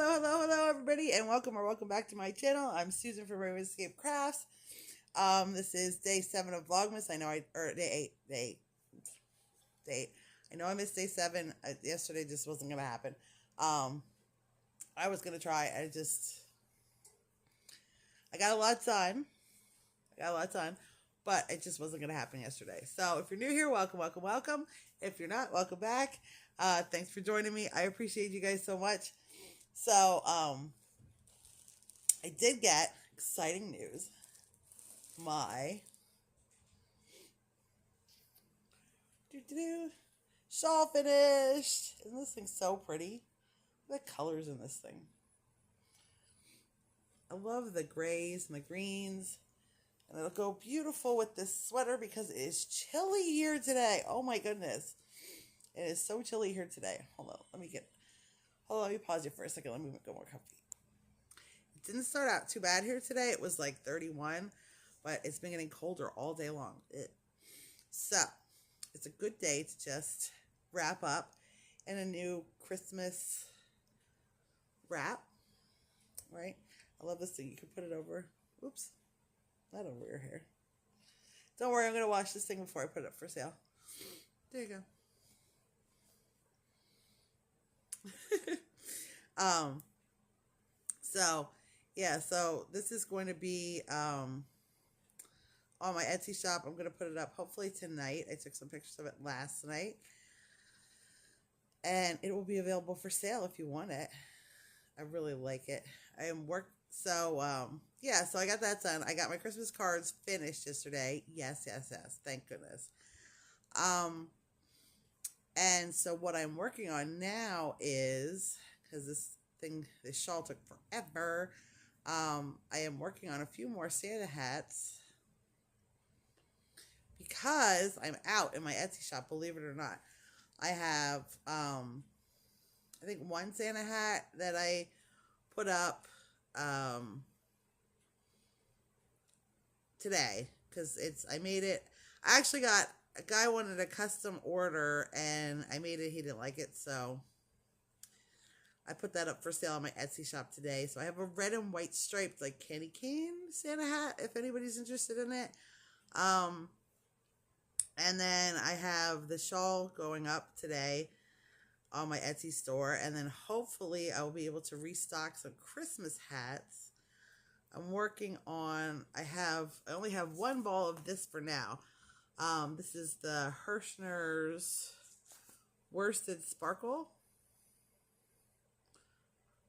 Hello, everybody, and welcome or welcome back to my channel. I'm Susan from Raven Escape Crafts. This is day 7 of Vlogmas. I know day 8. I know I missed day 7. Yesterday just wasn't gonna happen. I was gonna try. I got a lot of time. But it just wasn't gonna happen yesterday. So if you're new here, welcome. If you're not, welcome back. Thanks for joining me. I appreciate you guys so much. So, I did get exciting news. My shawl finished. Isn't this thing so pretty? Look at the colors in this thing. I love the grays and the greens. And it'll go beautiful with this sweater because it is chilly here today. Oh my goodness. It is so chilly here today. Hold on, let me pause you for a second. Let me go more comfy. It didn't start out too bad here today. It was like 31, but it's been getting colder all day long. So, it's a good day to just wrap up in a new Christmas wrap, right? I love this thing. You can put it over. Oops. Not over your hair. Don't worry, I'm going to wash this thing before I put it up for sale. There you go. So this is going to be on my Etsy shop. I'm going to put it up hopefully tonight. I took some pictures of it last night. And it will be available for sale if you want it. I really like it. So I got that done. I got my Christmas cards finished yesterday. Yes. Thank goodness. And so what I'm working on now is, because this shawl took forever, I am working on a few more Santa hats because I'm out in my Etsy shop, believe it or not. I have, I think one Santa hat that I put up today because I made it. I actually got a guy wanted a custom order and I made it. He didn't like it, so I put that up for sale on my Etsy shop today. So I have a red and white striped like candy cane Santa hat if anybody's interested in it. And then I have the shawl going up today on my Etsy store, and then hopefully I will be able to restock some Christmas hats. I'm working on, I only have one ball of this for now. This is the Hirschner's Worsted Sparkle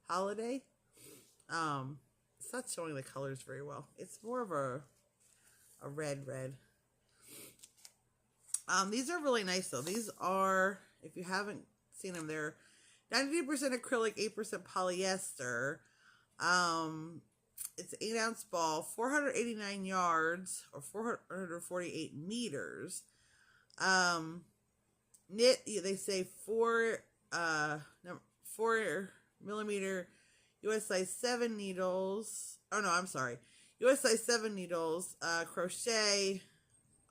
Holiday. It's not showing the colors very well. It's more of a red. These are really nice though. These are, if you haven't seen them, they're 90% acrylic, 8% polyester. It's an 8-ounce ball, 489 yards or 448 meters. Knit, they say 4 millimeter US size 7 needles. Oh no, I'm sorry. US size 7 needles, crochet,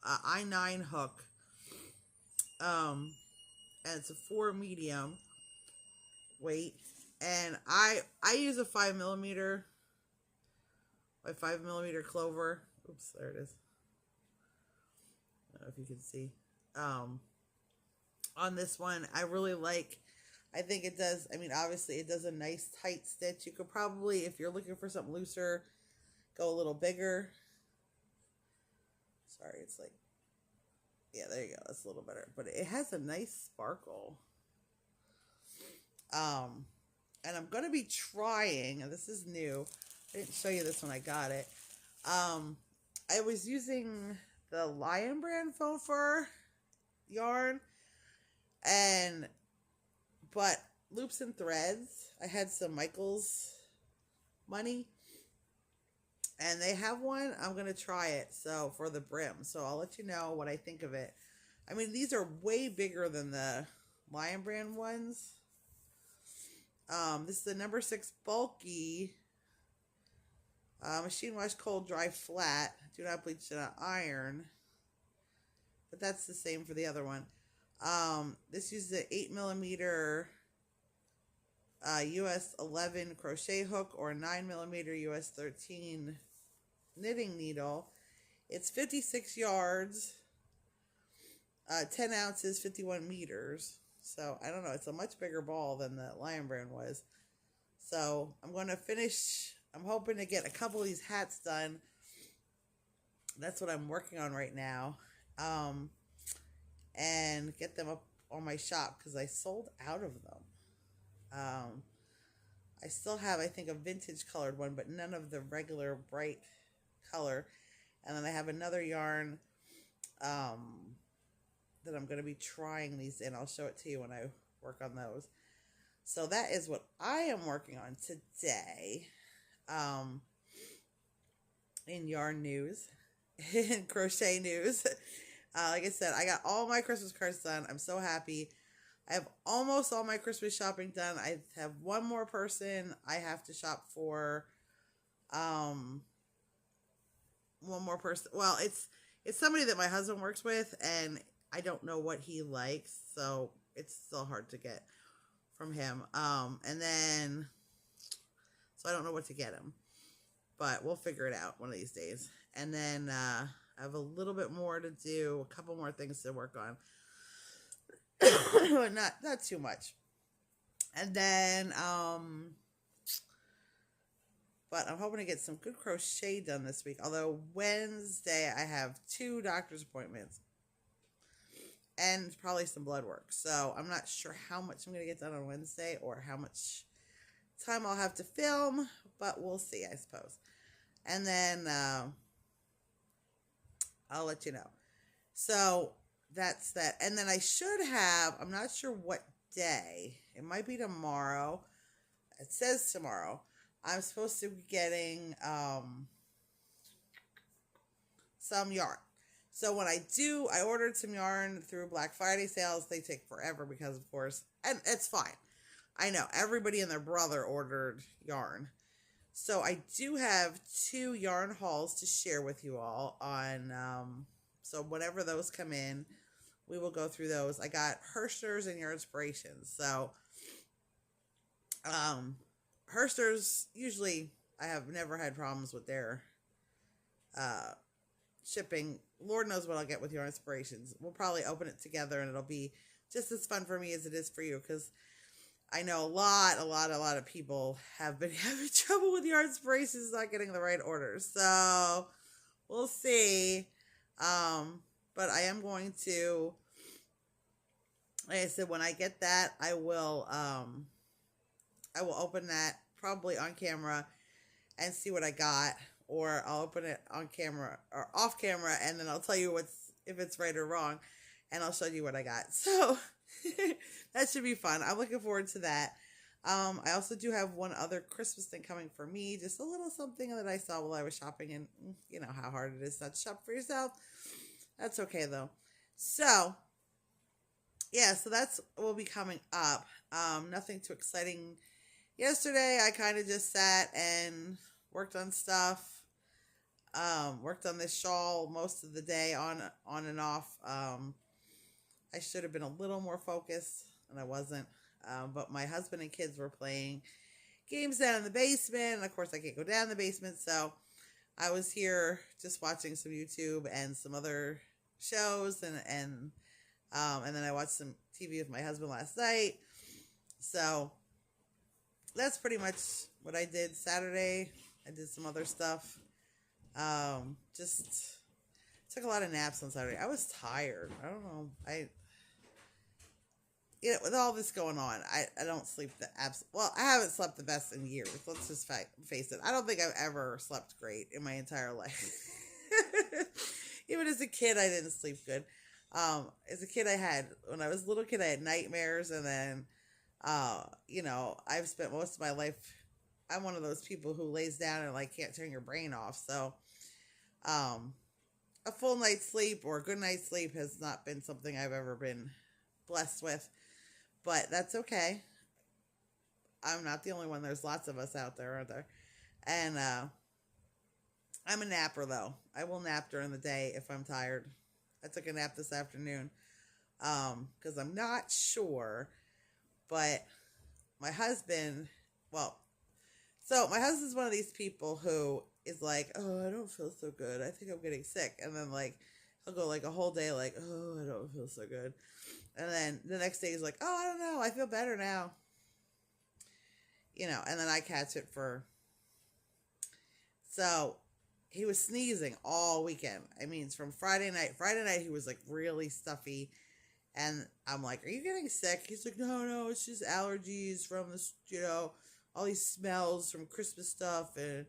I-9 hook. And it's a 4 medium weight. And I use a 5 millimeter. My 5 millimeter clover. Oops, there it is. I don't know if you can see. On this one, I really like. I think it does. I mean, obviously, it does a nice tight stitch. You could probably, if you're looking for something looser, go a little bigger. Sorry, it's like. Yeah, there you go. That's a little better. But it has a nice sparkle. And I'm going to be trying, and this is new. I didn't show you this when I got it. I was using the Lion brand faux fur yarn. But loops and threads. I had some Michael's money. And they have one. I'm going to try it. So for the brim. So I'll let you know what I think of it. I mean, these are way bigger than the Lion brand ones. This is the number 6 bulky. Machine wash, cold, dry, flat. Do not bleach, do not iron. But that's the same for the other one. This uses an 8 millimeter US 11 crochet hook or 9mm US 13 knitting needle. It's 56 yards, 10 ounces, 51 meters. So I don't know, it's a much bigger ball than the Lion Brand was. So I'm going to finish, I'm hoping to get a couple of these hats done. That's what I'm working on right now. And get them up on my shop because I sold out of them. I still have, I think, a vintage colored one, but none of the regular bright color. And then I have another yarn that I'm going to be trying these in. I'll show it to you when I work on those. So that is what I am working on today. In yarn news, in crochet news. Like I said, I got all my Christmas cards done. I'm so happy. I have almost all my Christmas shopping done. I have one more person I have to shop for. One more person. Well, it's somebody that my husband works with, and I don't know what he likes, so it's still hard to get from him. And then, so I don't know what to get him, but we'll figure it out one of these days. And then I have a little bit more to do, a couple more things to work on. not too much. And then but I'm hoping to get some good crochet done this week. Although Wednesday I have 2 doctor's appointments and probably some blood work. So I'm not sure how much I'm going to get done on Wednesday or how much time I'll have to film, but we'll see, I suppose. And then I'll let you know. So that's that. And then I should have, I'm not sure what day. It might be tomorrow. It says tomorrow. I'm supposed to be getting some yarn. So when I ordered some yarn through Black Friday sales. They take forever because, of course, and it's fine. I know everybody and their brother ordered yarn. So I do have 2 yarn hauls to share with you all on, so whenever those come in, we will go through those. I got Hersters and Your Inspirations. So, Hersters, usually I have never had problems with their shipping. Lord knows what I'll get with Your Inspirations. We'll probably open it together and it'll be just as fun for me as it is for you, because I know a lot of people have been having trouble with Your Inspirations not getting the right orders. So we'll see. But I am going to, like I said, when I get that, I will open that probably on camera and see what I got, or I'll open it on camera or off camera, and then I'll tell you if it's right or wrong, and I'll show you what I got. So that should be fun. I'm looking forward to that. I also do have one other Christmas thing coming for me, just a little something that I saw while I was shopping, and you know how hard it is not to shop for yourself. That's okay though. So yeah, so that's what will be coming up. Nothing too exciting. Yesterday, I kind of just sat and worked on stuff. Worked on this shawl most of the day, on and off. I should have been a little more focused, and I wasn't. But my husband and kids were playing games down in the basement, and of course, I can't go down in the basement, so I was here just watching some YouTube and some other shows, and then I watched some TV with my husband last night. So that's pretty much what I did Saturday. I did some other stuff. Just took a lot of naps on Saturday. I was tired. I don't know. With all this going on, I don't sleep well, I haven't slept the best in years. Let's just face it. I don't think I've ever slept great in my entire life. Even as a kid, I didn't sleep good. As a kid, when I was a little kid, I had nightmares, and then, I've spent most of my life, I'm one of those people who lays down and can't turn your brain off. So, a full night's sleep or a good night's sleep has not been something I've ever been blessed with, but that's okay. I'm not the only one. There's lots of us out there, aren't there? And, I'm a napper though. I will nap during the day if I'm tired. I took a nap this afternoon, because I'm not sure, but my husband, well, so my husband's one of these people who is like, oh, I don't feel so good. I think I'm getting sick. And then like, he'll go like a whole day like, oh, I don't feel so good. And then the next day he's like, oh, I don't know. I feel better now. You know, and then I catch it for. So he was sneezing all weekend. I mean, it's from Friday night. Friday night he was like really stuffy. And I'm like, are you getting sick? He's like, no, it's just allergies from this, you know, all these smells from Christmas stuff, and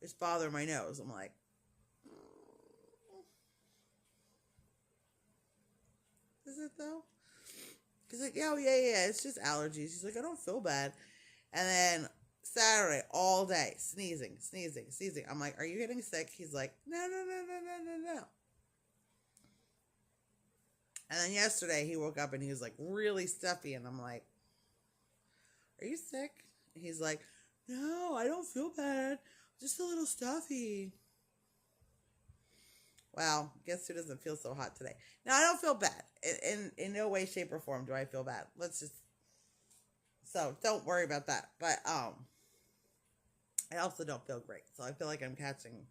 it's bothering my nose. I'm like, is it though? He's like, yeah, it's just allergies. He's like, I don't feel bad. And then Saturday, all day, sneezing. I'm like, are you getting sick? He's like, no. And then yesterday he woke up and he was like really stuffy, and I'm like, are you sick? And he's like, no, I don't feel bad. Just a little stuffy. Well, guess who doesn't feel so hot today? Now, I don't feel bad. In no way, shape, or form do I feel bad. So don't worry about that. But I also don't feel great. So I feel like I'm catching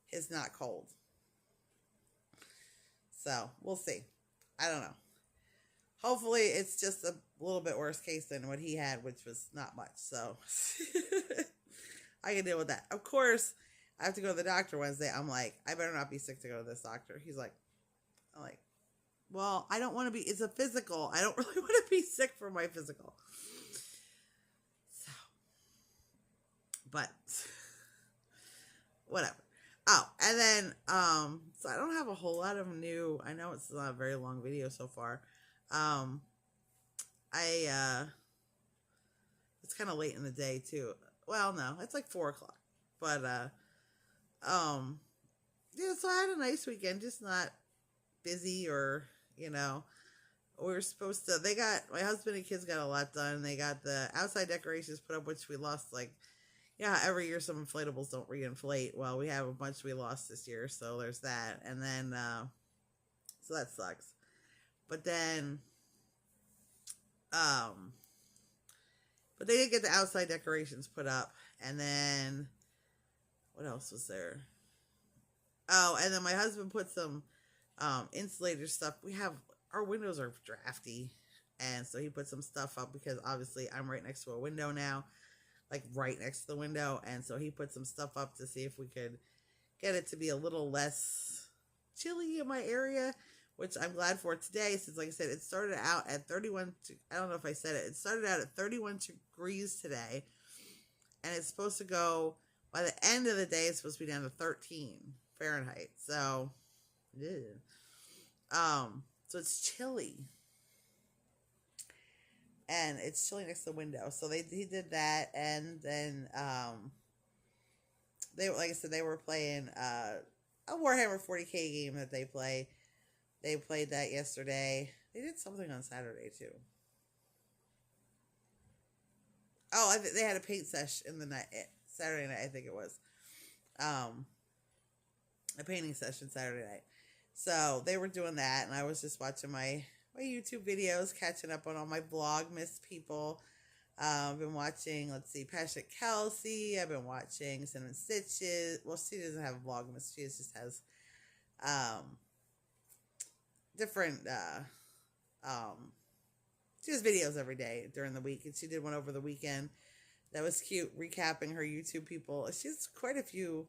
his not cold. So we'll see. I don't know. Hopefully it's just a little bit worse case than what he had, which was not much. So I can deal with that. Of course, I have to go to the doctor Wednesday. I'm like, I better not be sick to go to this doctor. He's like, I'm like, well, I don't want to be, it's a physical. I don't really want to be sick for my physical. So, but whatever. Oh, and then, so I don't have a whole lot of new, I know it's not a very long video so far. It's kind of late in the day too. Well, no, it's like 4 o'clock, but, yeah, so I had a nice weekend, just not busy or, you know, we were supposed to, my husband and kids got a lot done. They got the outside decorations put up, which we lost like, yeah, every year some inflatables don't reinflate. Well, we have a bunch we lost this year, so there's that. And then, so that sucks. But then, but they did get the outside decorations put up. And then, what else was there? Oh, and then my husband put some insulator stuff. Our windows are drafty. And so he put some stuff up because obviously I'm right next to a window now. Like right next to the window, and so he put some stuff up to see if we could get it to be a little less chilly in my area, which I'm glad for today, since like I said, it started out at 31, I don't know if I said it, started out at 31 degrees today, and it's supposed to go, by the end of the day, it's supposed to be down to 13 Fahrenheit, so, so it's chilly. And it's chilly next to the window. So he did that. And then, like I said, they were playing, a Warhammer 40K game that they play. They played that yesterday. They did something on Saturday too. Oh, they had a paint sesh in the night, Saturday night, I think it was. A painting session Saturday night. So they were doing that. And I was just watching my YouTube videos, catching up on all my Vlogmas people. I've been watching, let's see, Passionate Kelsey. I've been watching Cinnamon Stitches. Well, she doesn't have Vlogmas. She just has different, she has videos every day during the week. And she did one over the weekend. That was cute, recapping her YouTube people. She has quite a few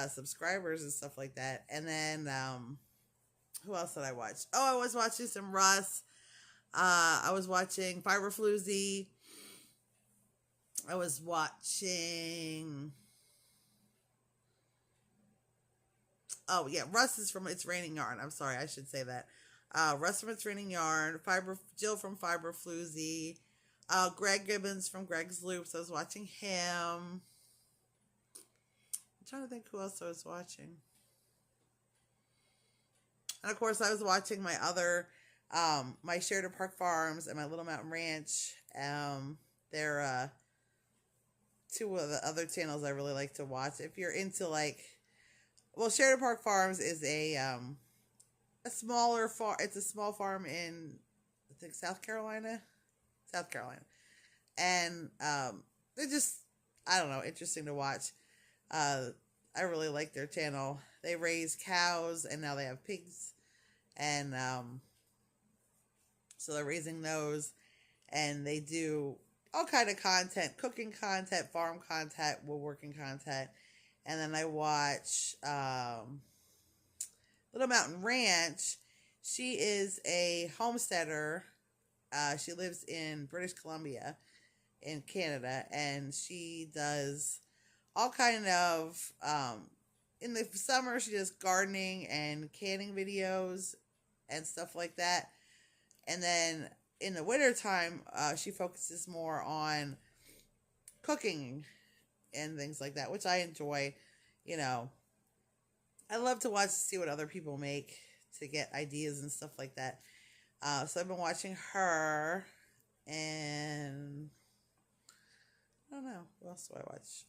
subscribers and stuff like that. And then, who else did I watch? Oh, I was watching some Russ. I was watching Fiber Floozy. I was watching... Oh, yeah. Russ is from It's Raining Yarn. I'm sorry. I should say that. Russ from It's Raining Yarn. Jill from Fiber Floozy. Greg Gibbons from Greg's Loops. I was watching him. I'm trying to think who else I was watching. And of course, I was watching my other, my Sheridan Park Farms and my Little Mountain Ranch. They're two of the other channels I really like to watch. If you're into like, well, Sheridan Park Farms is a smaller farm. It's a small farm in, I think, South Carolina. and they're just, I don't know, interesting to watch. I really like their channel. They raise cows and now they have pigs, and so they're raising those, and they do all kind of content, cooking content, farm content, woodworking content. And then I watch Little Mountain Ranch. She is a homesteader. She lives in British Columbia in Canada, and she does all kind of, in the summer she does gardening and canning videos and stuff like that. And then in the wintertime, she focuses more on cooking and things like that, which I enjoy. You know, I love to watch to see what other people make, to get ideas and stuff like that. So I've been watching her, and I don't know, what else do I watch?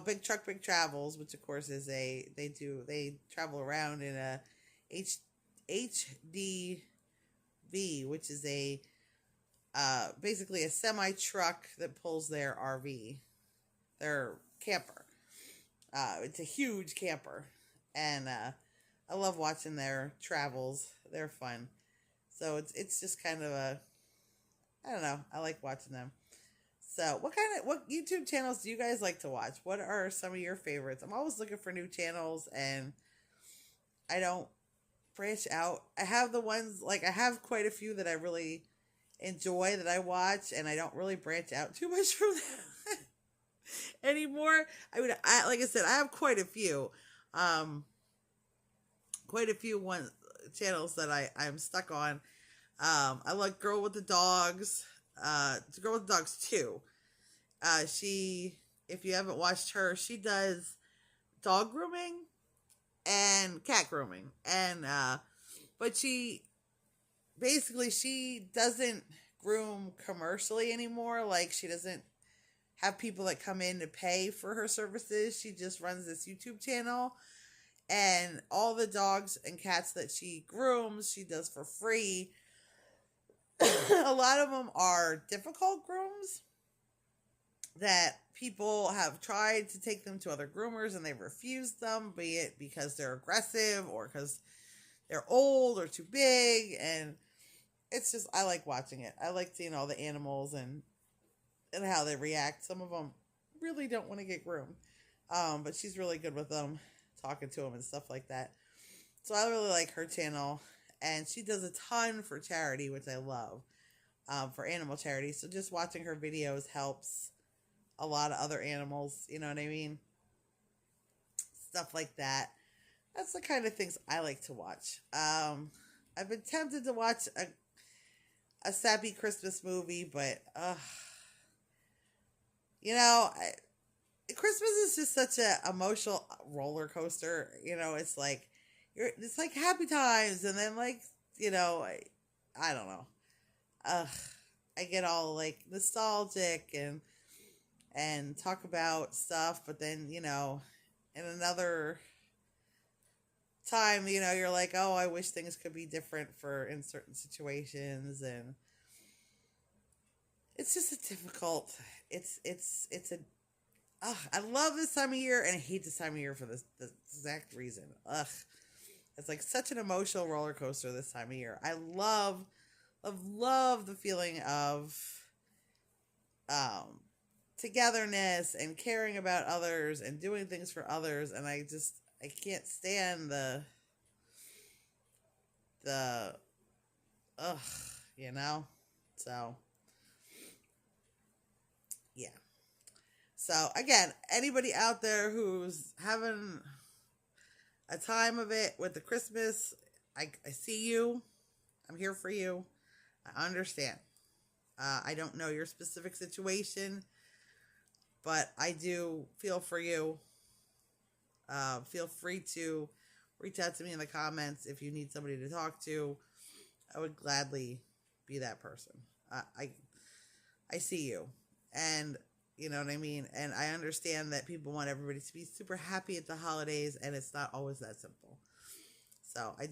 Big Truck Big Travels, which of course is they travel around in a HDV, which is a basically a semi truck that pulls their RV, their camper. It's a huge camper, and I love watching their travels. They're fun. So it's just kind of I don't know, I like watching them. So what YouTube channels do you guys like to watch? What are some of your favorites? I'm always looking for new channels, and I don't branch out. I have the ones, like, I have quite a few that I really enjoy that I watch, and I don't really branch out too much from them anymore. I mean, like I said, I have quite a few channels that I'm stuck on. I like Girl with the Dogs. Girl with the Dogs 2. She, if you haven't watched her, she does dog grooming and cat grooming, and but she doesn't groom commercially anymore. Like, she doesn't have people that come in to pay for her services. She just runs this YouTube channel, and all the dogs and cats that she grooms, she does for free. A lot of them are difficult grooms that people have tried to take them to other groomers and they've refused them, be it because they're aggressive or because they're old or too big. And it's just, I like watching it. I like seeing all the animals and how they react. Some of them really don't want to get groomed, but she's really good with them, talking to them and stuff like that. So I really like her channel, and she does a ton for charity, which I love, for animal charity. So just watching her videos helps a lot of other animals, you know what I mean? Stuff like that. That's the kind of things I like to watch. I've been tempted to watch a sappy Christmas movie, but you know, Christmas is just such a emotional roller coaster. You know, it's like it's like happy times, and then, like, you know, I don't know. I get all like nostalgic and talk about stuff, but then, you know, in another time, you know, you're like, oh, I wish things could be different in certain situations, and it's just a difficult. I love this time of year, and I hate this time of year for this exact reason. It's like such an emotional roller coaster this time of year. I love the feeling of togetherness and caring about others and doing things for others, and I can't stand you know. So yeah. So again, anybody out there who's having a time of it with the Christmas, I see you. I'm here for you. I understand. I don't know your specific situation, but I do feel for you. Feel free to reach out to me in the comments if you need somebody to talk to. I would gladly be that person. I see you, and you know what I mean? And I understand that people want everybody to be super happy at the holidays, and it's not always that simple. So I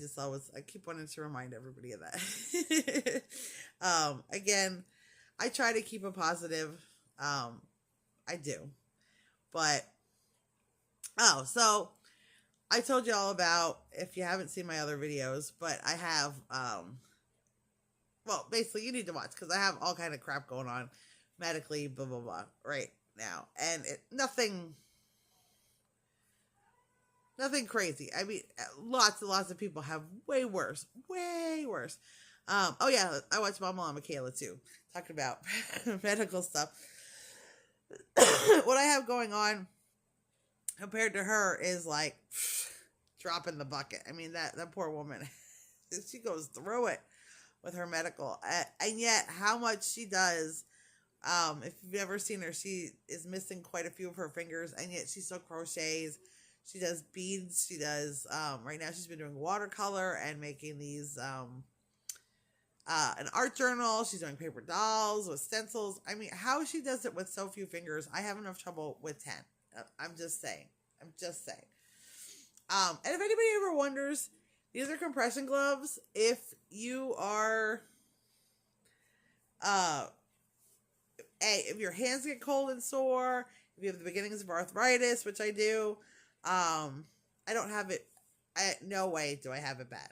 keep wanting to remind everybody of that. Again, I try to keep a positive. I do. But, oh, so I told you all about, if you haven't seen my other videos, but I have, well, basically you need to watch because I have all kind of crap going on medically, blah, blah, blah, right now. And nothing crazy. I mean, lots and lots of people have way worse. Oh yeah, I watched Mama and Michaela too, talking about medical stuff. What I have going on compared to her is like dropping the bucket. I mean, that poor woman, she goes through it with her medical, and yet how much she does. If you've ever seen her, she is missing quite a few of her fingers, and yet she still crochets. She does beads. She does, right now she's been doing watercolor and making these, an art journal. She's doing paper dolls with stencils. I mean, how she does it with so few fingers, I have enough trouble with 10. I'm just saying. And if anybody ever wonders, these are compression gloves. If you are, if your hands get cold and sore, if you have the beginnings of arthritis, which I do, I don't have it. No way do I have it bad.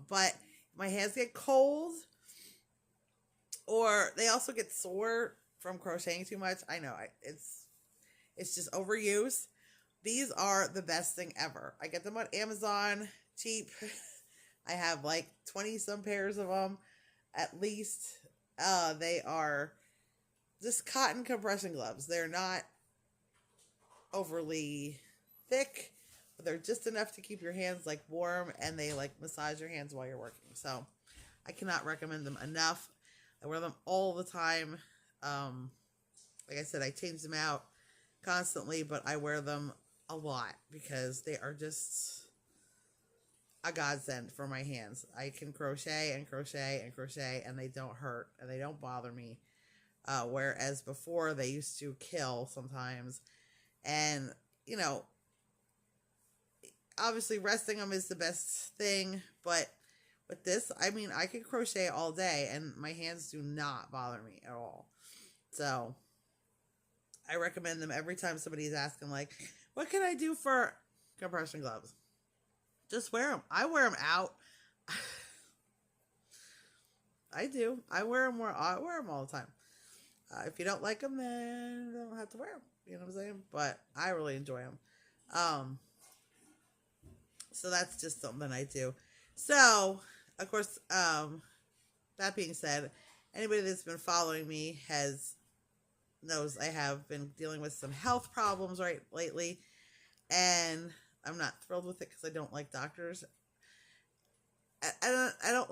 But my hands get cold, or they also get sore from crocheting too much. I know it's just overuse. These are the best thing ever. I get them on Amazon, cheap. I have like 20 some pairs of them, at least. They are just cotton compression gloves. They're not overly thick, but they're just enough to keep your hands like warm, and they like massage your hands while you're working. So I cannot recommend them enough. I wear them all the time. Like I said, I change them out constantly, but I wear them a lot because they are just a godsend for my hands. I can crochet and crochet and crochet, and they don't hurt and they don't bother me. Whereas before they used to kill sometimes. And, you know, obviously resting them is the best thing, but with this, I mean, I can crochet all day and my hands do not bother me at all. So I recommend them every time somebody's asking, like, what can I do for compression gloves? Just wear them. I wear them out. I do. I wear them all the time. If you don't like them, then you don't have to wear them. You know what I'm saying? But I really enjoy them. So that's just something I do. So, of course, that being said, anybody that's been following me knows I have been dealing with some health problems lately, and I'm not thrilled with it because I don't like doctors. I don't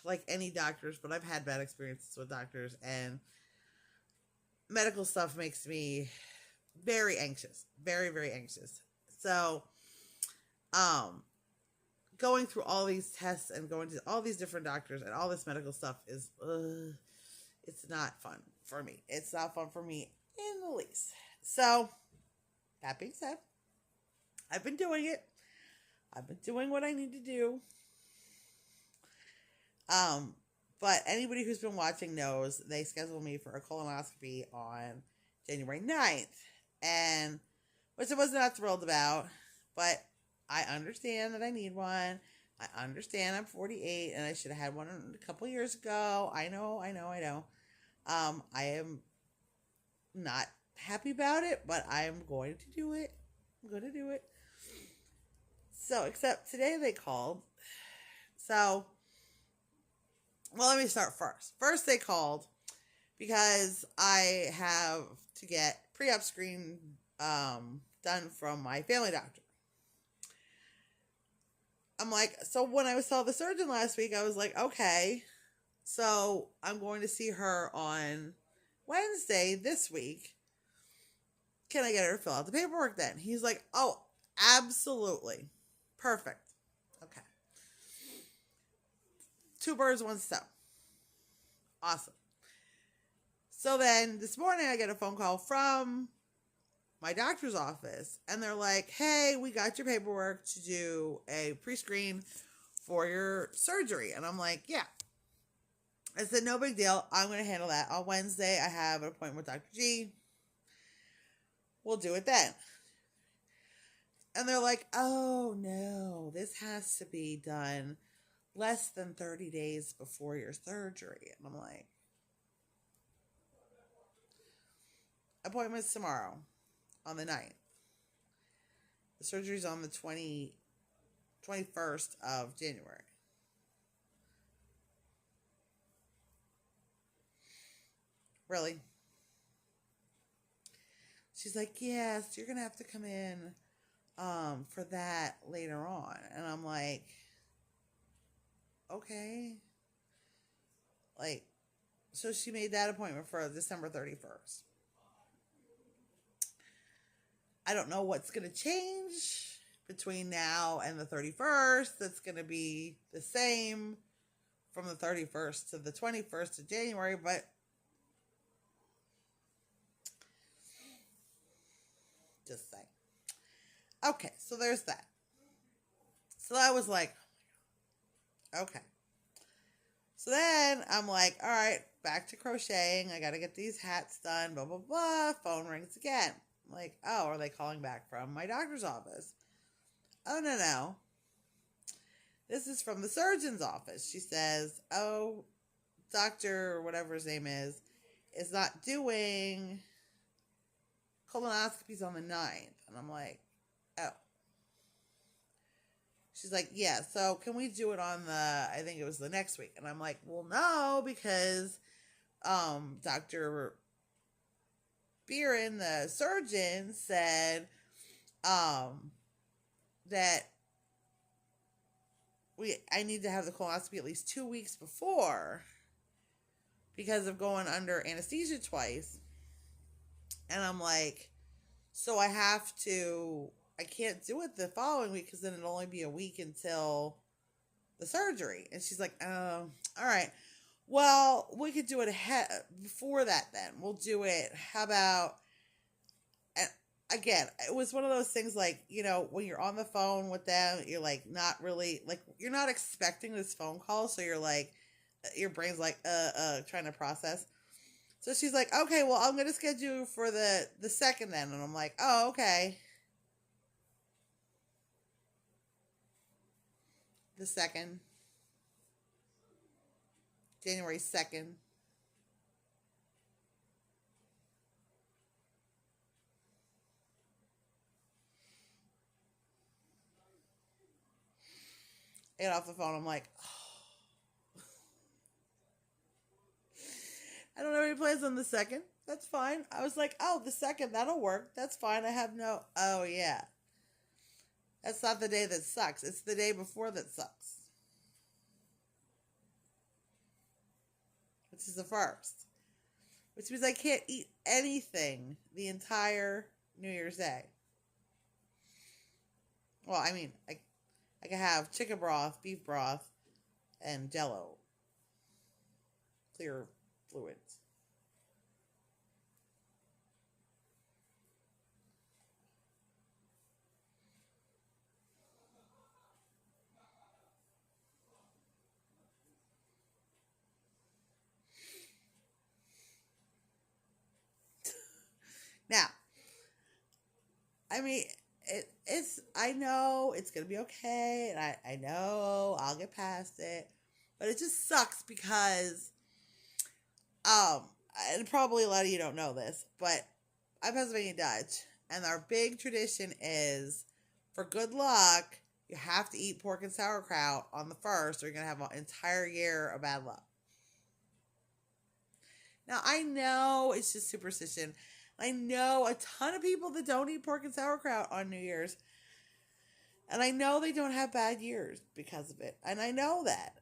like any doctors, but I've had bad experiences with doctors, and medical stuff makes me very anxious, very, very anxious. So, going through all these tests and going to all these different doctors and all this medical stuff is, it's not fun for me. It's not fun for me in the least. So, that being said, I've been doing it. I've been doing what I need to do. But anybody who's been watching knows they scheduled me for a colonoscopy on January 9th, and which I was not thrilled about, but I understand that I need one. I understand I'm 48 and I should have had one a couple years ago. I know. I am not happy about it, but I'm going to do it. So, except today they called. So, well, let me start first. First, they called because I have to get pre-op screen done from my family doctor. I'm like, so when I saw the surgeon last week, I was like, okay, so I'm going to see her on Wednesday this week. Can I get her to fill out the paperwork then? He's like, oh, absolutely. Perfect. Okay. 2 birds, 1 stone. Awesome. So then this morning I get a phone call from my doctor's office, and they're like, hey, we got your paperwork to do a pre-screen for your surgery. And I'm like, yeah. I said, no big deal. I'm going to handle that. On Wednesday, I have an appointment with Dr. G. We'll do it then. And they're like, oh, no, this has to be done less than 30 days before your surgery. And I'm like, appointment's tomorrow on the 9th. The surgery's on the 21st of January. Really? She's like, yes, you're going to have to come in for that later on. And I'm like, okay. Like, so she made that appointment for December 31st. I don't know what's going to change between now and the 31st. That's going to be the same from the 31st to the 21st of January, but just saying. Okay, so there's that. So I was like, okay. So then I'm like, all right, back to crocheting. I got to get these hats done, blah, blah, blah. Phone rings again. I'm like, oh, are they calling back from my doctor's office? Oh, no. This is from the surgeon's office. She says, oh, doctor, whatever his name is not doing colonoscopies on the 9th. And I'm like, oh. She's like, yeah, so can we do it on I think it was the next week. And I'm like, well, no, because Dr. Beerin, the surgeon, said that I need to have the colonoscopy at least 2 weeks before because of going under anesthesia twice. And I'm like, so I can't do it the following week because then it'll only be a week until the surgery. And she's like, oh, all right. Well, we could do it before that then. We'll do it. How about, and again, it was one of those things like, you know, when you're on the phone with them, you're like not really, like, you're not expecting this phone call. So you're like, your brain's like, trying to process. So she's like, okay, well, I'm going to schedule you for the 2nd then. And I'm like, oh, okay. The 2nd. January 2nd. I get off the phone. I'm like, oh. I don't have any plans on the 2nd. That's fine. I was like, oh, the 2nd, that'll work. That's fine. I have oh, yeah. That's not the day that sucks. It's the day before that sucks. Which is the 1st. Which means I can't eat anything the entire New Year's Day. Well, I mean, I can have chicken broth, beef broth, and Jell-O. Clear fluids. Now, I mean, I know it's going to be okay, and I know I'll get past it, but it just sucks because, and probably a lot of you don't know this, but I'm Pennsylvania Dutch, and our big tradition is, for good luck, you have to eat pork and sauerkraut on the 1st, or you're going to have an entire year of bad luck. Now, I know it's just superstition. I know a ton of people that don't eat pork and sauerkraut on New Year's. And I know they don't have bad years because of it. And I know that.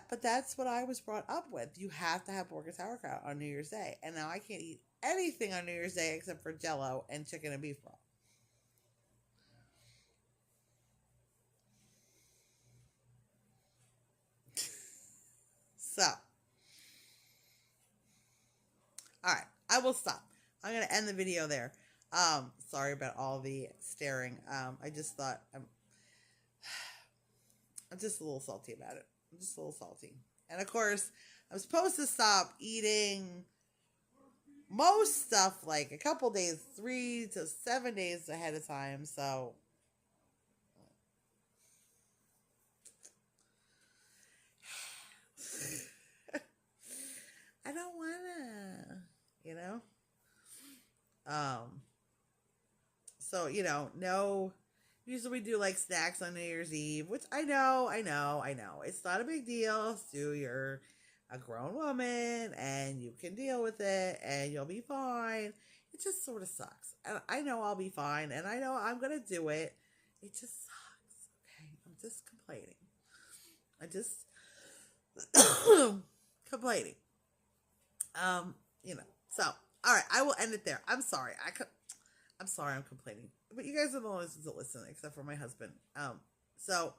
But that's what I was brought up with. You have to have pork and sauerkraut on New Year's Day. And now I can't eat anything on New Year's Day except for Jell-O and chicken and beef broth. So, all right, I will stop. I'm going to end the video there. Sorry about all the staring. I just thought I'm just a little salty about it. I'm just a little salty. And of course, I'm supposed to stop eating most stuff like a couple days, 3 to 7 days ahead of time. So I don't wanna, you know. So no. Usually we do like snacks on New Year's Eve, which I know. It's not a big deal. Stu, you're a grown woman and you can deal with it and you'll be fine. It just sort of sucks. And I know I'll be fine and I know I'm going to do it. It just sucks. Okay. I'm just complaining. I just complaining. So, all right. I will end it there. I'm sorry. I'm sorry I'm complaining. But you guys are the only ones that listen, except for my husband. So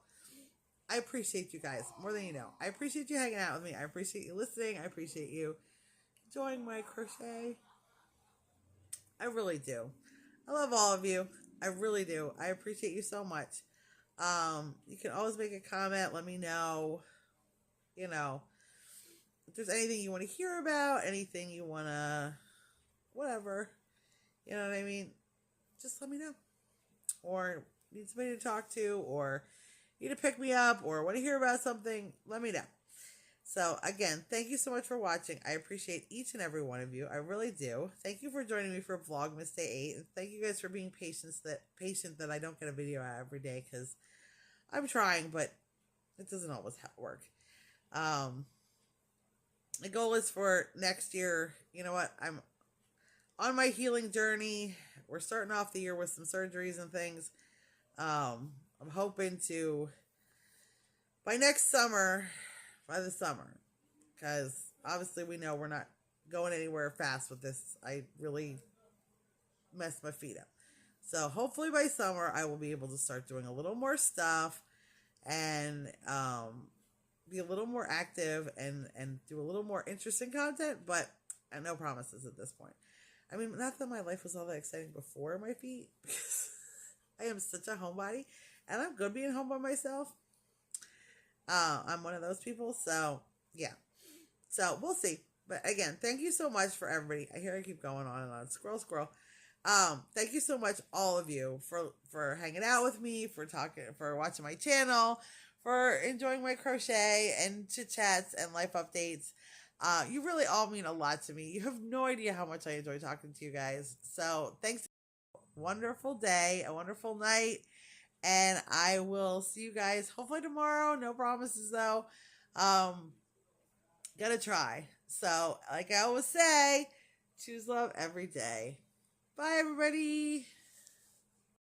I appreciate you guys more than you know. I appreciate you hanging out with me. I appreciate you listening. I appreciate you enjoying my crochet. I really do. I love all of you. I really do. I appreciate you so much. You can always make a comment. Let me know, if there's anything you want to hear about, anything you want to, whatever. You know what I mean? Just let me know. Or need somebody to talk to, or need to pick me up, or want to hear about something, let me know. So again, thank you so much for watching. I appreciate each and every one of you. I really do. Thank you for joining me for Vlogmas Day 8. And thank you guys for being patient that I don't get a video out every day, because I'm trying, but it doesn't always work. The goal is for next year. You know what? I'm on my healing journey. We're starting off the year with some surgeries and things. I'm hoping to, by the summer, because obviously we know we're not going anywhere fast with this. I really messed my feet up. So hopefully by summer, I will be able to start doing a little more stuff and be a little more active and do a little more interesting content, but no promises at this point. I mean, not that my life was all that exciting before my feet, because I am such a homebody, and I'm good being home by myself. I'm one of those people, so yeah. So we'll see. But again, thank you so much for everybody. I hear I keep going on and on. Squirrel. Thank you so much, all of you, for hanging out with me, for watching my channel, for enjoying my crochet and chit chats and life updates. You really all mean a lot to me. You have no idea how much I enjoy talking to you guys. So thanks. Wonderful day, a wonderful night. And I will see you guys hopefully tomorrow. No promises though. Gotta try. So like I always say, choose love every day. Bye everybody.